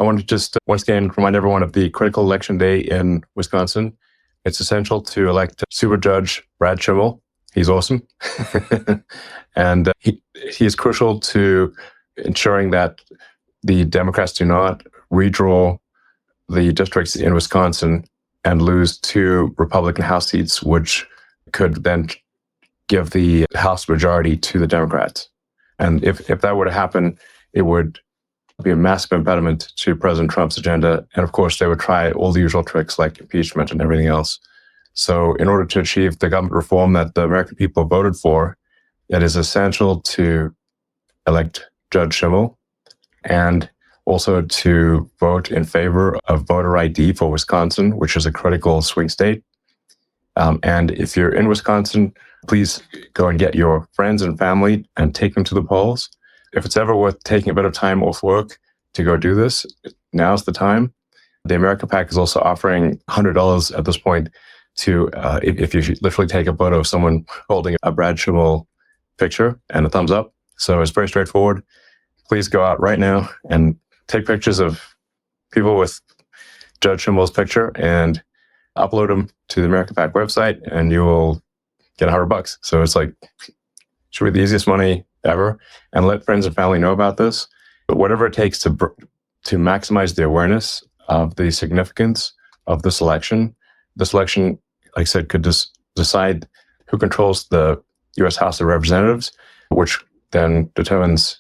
want to just once again remind everyone of the critical election day in Wisconsin. It's essential to elect Super Judge Brad Schimmel. He's awesome. And he is crucial to ensuring that the Democrats do not redraw the districts in Wisconsin and lose 2 Republican House seats, which could then give the House majority to the Democrats. And if that were to happen, it would be a massive impediment to President Trump's agenda. And of course, they would try all the usual tricks like impeachment and everything else. So in order to achieve the government reform that the American people voted for, it is essential to elect Judge Schimmel and also to vote in favor of voter ID for Wisconsin, which is a critical swing state. And if you're in Wisconsin, please go and get your friends and family and take them to the polls. If it's ever worth taking a bit of time off work to go do this, now's the time. The America PAC is also offering $100 at this point to, if you literally take a photo of someone holding a Brad Schimmel picture and a thumbs up. So it's very straightforward. Please go out right now and take pictures of people with Judge Schimmel's picture and upload them to the America PAC website, and you will get $100. So it's like, should be the easiest money ever. And let friends and family know about this. But whatever it takes to maximize the awareness of the significance of this election, like I said, could decide who controls the U.S. House of Representatives, which then determines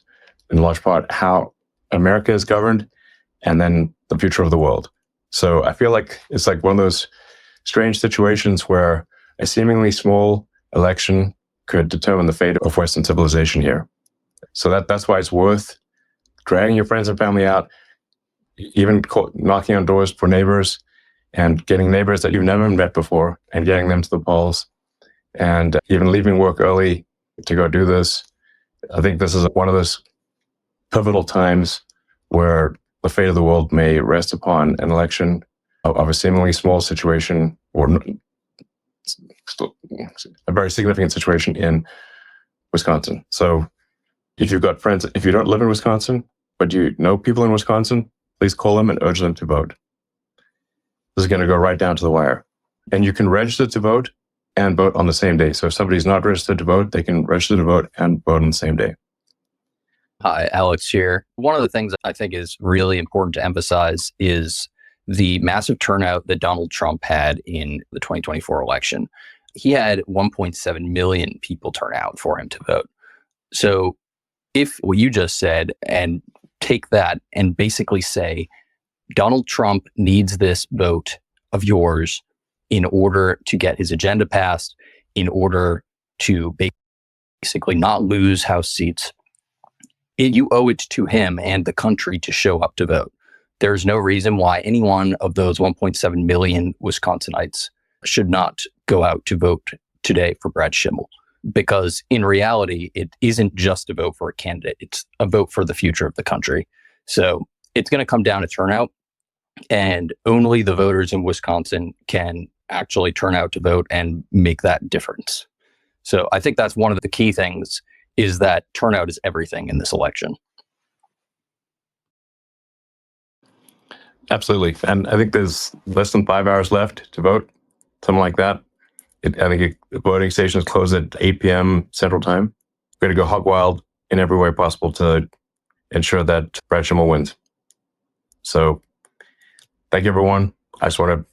in large part how America is governed and then the future of the world. So I feel like it's like one of those strange situations where a seemingly small election could determine the fate of Western civilization here. So that's why it's worth dragging your friends and family out, even knocking on doors for neighbors and getting neighbors that you've never met before and getting them to the polls, and even leaving work early to go do this. I think this is one of those pivotal times where the fate of the world may rest upon an election of a seemingly small situation or a very significant situation in Wisconsin. So if you've got friends, if you don't live in Wisconsin, but you know people in Wisconsin, please call them and urge them to vote. This is going to go right down to the wire. And you can register to vote and vote on the same day. So if somebody's not registered to vote, they can register to vote and vote on the same day. Hi, Alex here. One of the things I think is really important to emphasize is the massive turnout that Donald Trump had in the 2024 election. He had 1.7 million people turn out for him to vote. So if what you just said and take that and basically say, Donald Trump needs this vote of yours in order to get his agenda passed, in order to basically not lose House seats, you owe it to him and the country to show up to vote. There's no reason why any one of those 1.7 million Wisconsinites should not go out to vote today for Brad Schimmel. Because in reality, it isn't just a vote for a candidate. It's a vote for the future of the country. So it's going to come down to turnout. And only the voters in Wisconsin can actually turn out to vote and make that difference. So I think that's one of the key things, is that turnout is everything in this election. Absolutely. And I think there's less than 5 hours left to vote, something like that. I think voting stations close at 8 p.m. Central Time. We're going to go hog wild in every way possible to ensure that Brad Schimmel wins. So thank you, everyone. I just want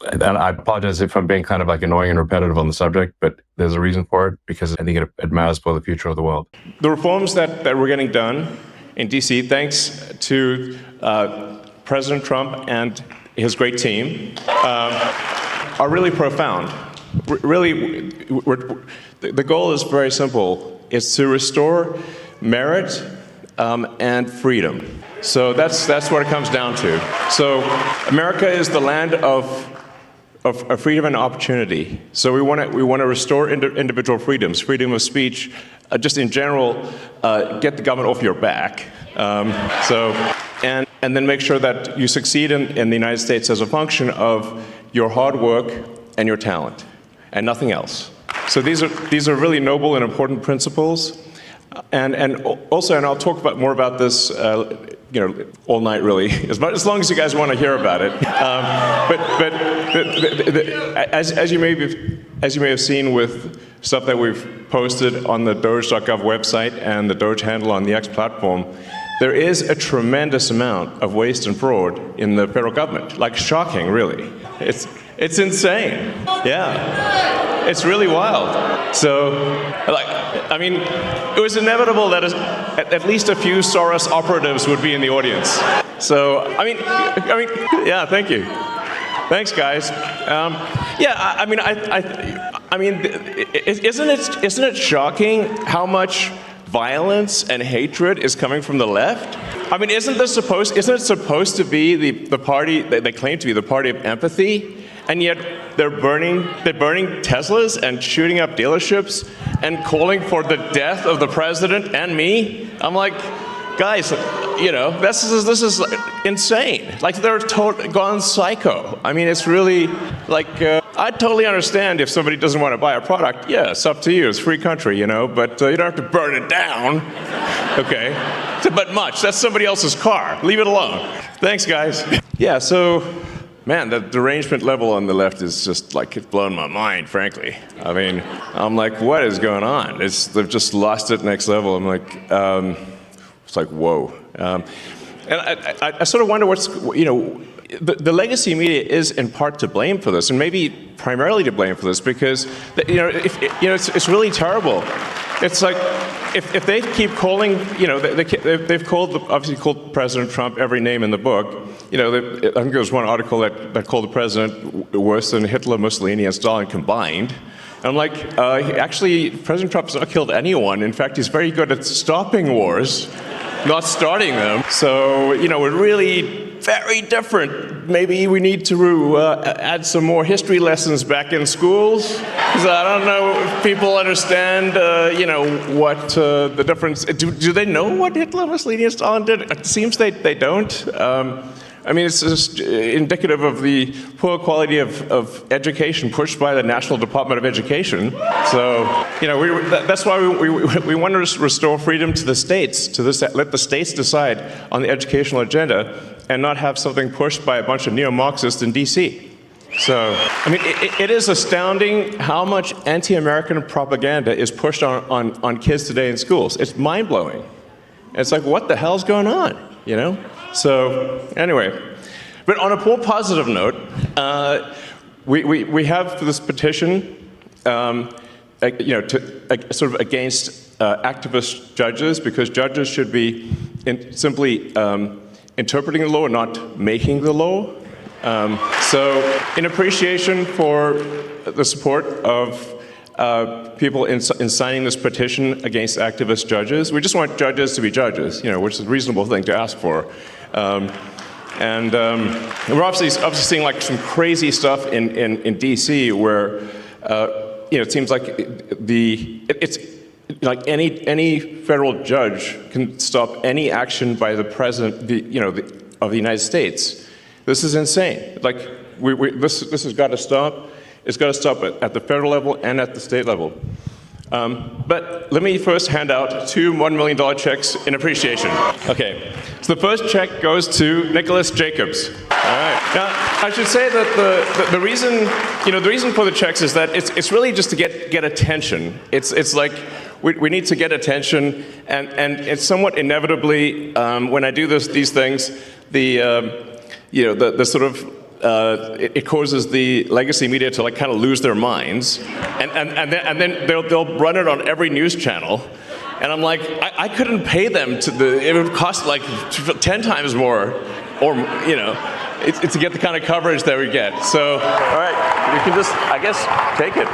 to, and I apologize if I'm being kind of like annoying and repetitive on the subject, but there's a reason for it, because I think it matters for the future of the world. The reforms that we're getting done in DC, thanks to President Trump and his great team, are really profound. Really, the goal is very simple. It's to restore merit and freedom. So that's what it comes down to. So America is the land of freedom and opportunity. So we want to restore individual freedoms, freedom of speech, just in general, get the government off your back. And then make sure that you succeed in the United States as a function of your hard work and your talent, and nothing else. So these are really noble and important principles. And also, and I'll talk more about this all night really, as long as you guys want to hear about it. As you may have seen with stuff that we've posted on the Doge.gov website and the Doge handle on the X platform, there is a tremendous amount of waste and fraud in the federal government. Like, shocking, really. It's insane. Yeah. It's really wild. So, it was inevitable that at least a few Soros operatives would be in the audience. So, yeah, thank you. Thanks, guys. Isn't it shocking how much violence and hatred is coming from the left? Isn't it supposed to be the party that they claim to be the party of empathy? And yet they're burning Teslas and shooting up dealerships and calling for the death of the president and me. I'm like, guys, this is insane. Like, they're gone psycho. It's really like, I totally understand if somebody doesn't want to buy a product. Yeah, it's up to you. It's a free country, but you don't have to burn it down. Okay, but much. That's somebody else's car. Leave it alone. Thanks, guys. Yeah. So. Man, the derangement level on the left is just like, it's blown my mind, frankly. I'm like, what is going on? They've just lost it next level. I'm like, it's like, whoa. And I sort of wonder the legacy media is in part to blame for this, and maybe primarily to blame for this, because it's really terrible. It's like, if they keep calling, they've obviously called President Trump every name in the book. I think there was one article that called the president worse than Hitler, Mussolini, and Stalin combined. And I'm like, actually, President Trump has not killed anyone. In fact, he's very good at stopping wars, not starting them. So, we're really very different. Maybe we need to add some more history lessons back in schools. Because I don't know if people understand, what the difference. Do they know what Hitler, Mussolini, and Stalin did? It seems they don't. It's just indicative of the poor quality of education pushed by the National Department of Education. So, that's why we want to restore freedom to the states, let the states decide on the educational agenda and not have something pushed by a bunch of neo-Marxists in D.C. So, it is astounding how much anti-American propaganda is pushed on kids today in schools. It's mind-blowing. It's like, what the hell's going on, So, anyway, but on a more positive note, we have this petition, sort of against activist judges, because judges should be simply interpreting the law and not making the law. So, in appreciation for the support of people in signing this petition against activist judges, we just want judges to be judges, which is a reasonable thing to ask for. And we're obviously seeing like some crazy stuff in D.C. where it seems like it's like any federal judge can stop any action by the president of the United States. This is insane. Like this has got to stop. It's got to stop at the federal level and at the state level. But let me first hand out 2 $1 million checks in appreciation. Okay, so the first check goes to Nicholas Jacobs. All right. Now, I should say that the reason for the checks is that it's really just to get attention. It's like we need to get attention, and it's somewhat inevitably when I do these things, the sort of it causes the legacy media to like kind of lose their minds, and then they'll run it on every news channel, and I'm like, I couldn't pay them it would cost like 10 times more, or to get the kind of coverage that we get. So, all right, you can just, I guess, take it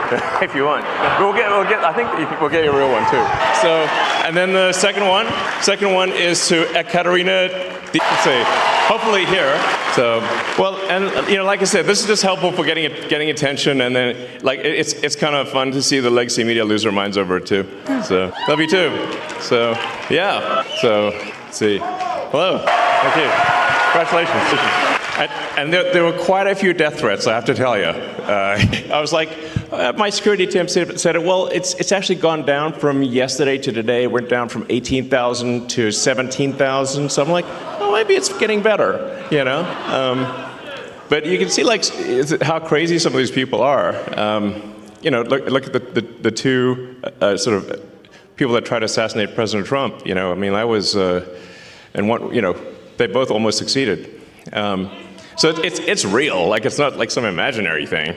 if you want. I think we'll get you a real one too. So, and then the second one is to Ekaterina. Let's see, hopefully here. So, well, and like I said, this is just helpful for getting attention, and then like it's kind of fun to see the legacy media lose their minds over it too. So, love you too. So, yeah. So, let's see. Hello. Thank you. Congratulations. And there were quite a few death threats, I have to tell you. I was like, my security team said, well, it's actually gone down from yesterday to today. It went down from 18,000 to 17,000. So I'm like, oh, maybe it's getting better, you know? But you can see like how crazy some of these people are. You know, look at the two sort of people that tried to assassinate President Trump. You know, I mean, I was, and one, you know, they both almost succeeded. So it's real. Like, it's not like some imaginary thing.